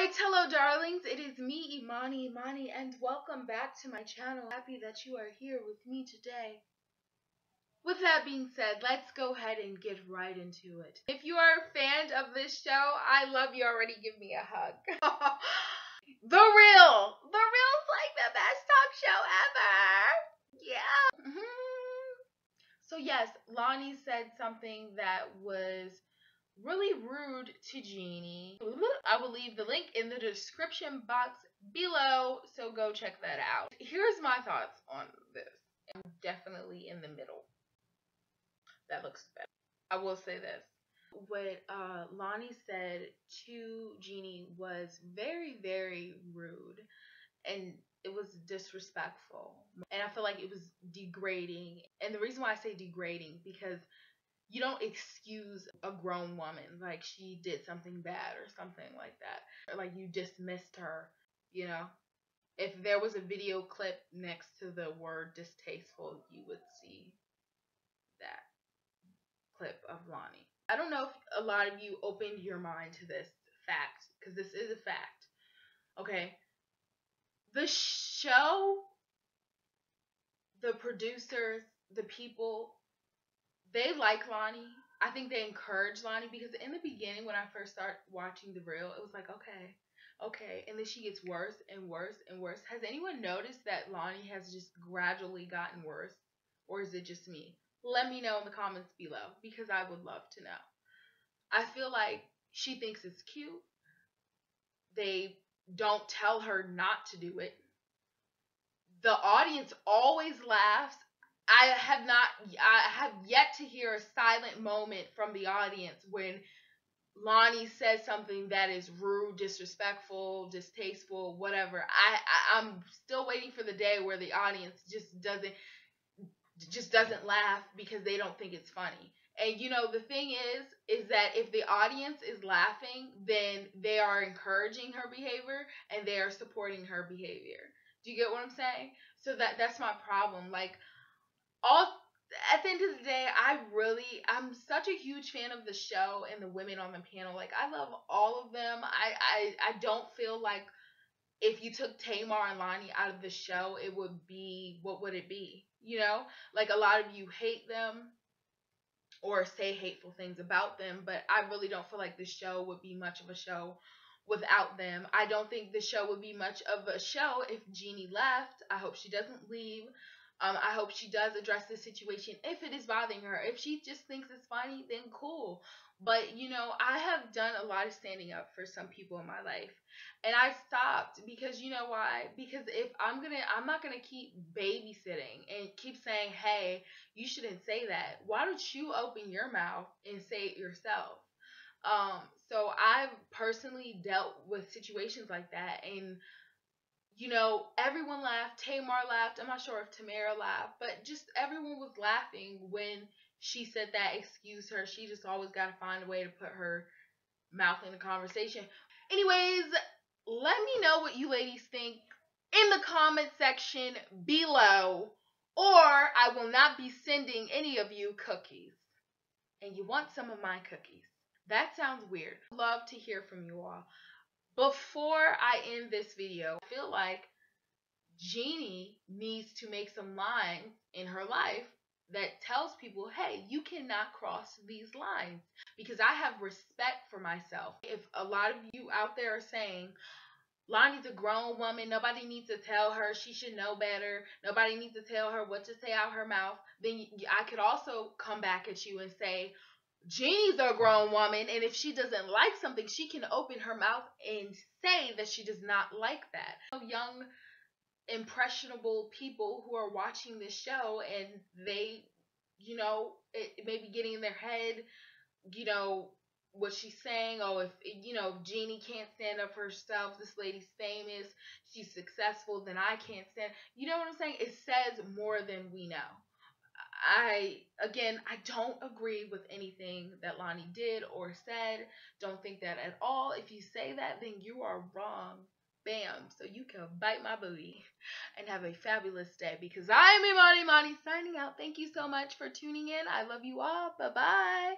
Alright, hello darlings, it is me, Imani, and welcome back to my channel. Happy that you are here with me today. With that being said, let's go ahead and get right into it. If you are a fan of this show, I love you already. Give me a hug. The Real's like the best talk show ever. Yeah. So yes, Loni said something that was really rude to Jeannie. I will leave the link in the description box below, so go check that out. Here's my thoughts on this. I'm definitely in the middle. That looks better. I will say this. What Loni said to Jeannie was very, very rude, and it was disrespectful. And I feel like it was degrading. And the reason why I say degrading, because you don't excuse a grown woman like she did something bad or something like that. Or like you dismissed her, you know. If there was a video clip next to the word distasteful, you would see that clip of Loni. I don't know if a lot of you opened your mind to this fact, because this is a fact. Okay. The show, the producers, the people, they like Loni. I think they encourage Loni, because in the beginning when I first started watching The Real, it was like, okay. And then she gets worse and worse and worse. Has anyone noticed that Loni has just gradually gotten worse? Or is it just me? Let me know in the comments below, because I would love to know. I feel like she thinks it's cute. They don't tell her not to do it. The audience always laughs. I have yet to hear a silent moment from the audience when Loni says something that is rude, disrespectful, distasteful, whatever. I'm still waiting for the day where the audience just doesn't laugh because they don't think it's funny. And you know, the thing is that if the audience is laughing, then they are encouraging her behavior and they are supporting her behavior. Do you get what I'm saying? So that's my problem. Like, at the end of the day, I'm such a huge fan of the show and the women on the panel. Like, I love all of them. I don't feel like if you took Tamar and Loni out of the show, it would be, what would it be? You know, like, a lot of you hate them or say hateful things about them, but I really don't feel like the show would be much of a show without them. I don't think the show would be much of a show if Jeannie left. I hope she doesn't leave. I hope she does address the situation if it is bothering her. If she just thinks it's funny, then cool. But, you know, I have done a lot of standing up for some people in my life. And I stopped because, you know why? Because if I'm not going to keep babysitting and keep saying, hey, you shouldn't say that. Why don't you open your mouth and say it yourself? So I've personally dealt with situations like that, and you know, everyone laughed. Tamar laughed. I'm not sure if Tamara laughed, but just everyone was laughing when she said that. Excuse her. She just always got to find a way to put her mouth in the conversation. Anyways, let me know what you ladies think in the comment section below, or I will not be sending any of you cookies. And you want some of my cookies. That sounds weird. I'd love to hear from you all. Before I end this video, I feel like Jeannie needs to make some lines in her life that tells people, hey, you cannot cross these lines, because I have respect for myself. If a lot of you out there are saying, Loni's a grown woman, nobody needs to tell her, she should know better, nobody needs to tell her what to say out her mouth, then I could also come back at you and say, Jeannie's a grown woman, and if she doesn't like something, she can open her mouth and say that she does not like that. Young, impressionable people who are watching this show, and they, you know, it may be getting in their head, you know, what she's saying. Oh, if, you know, Jeannie can't stand up for herself, this lady's famous, she's successful, then I can't stand. You know what I'm saying? It says more than we know. I don't agree with anything that Loni did or said. Don't think that at all. If you say that, then you are wrong. Bam. So you can bite my booty and have a fabulous day, because I'm Imani signing out. Thank you so much for tuning in. I love you all. Bye-bye.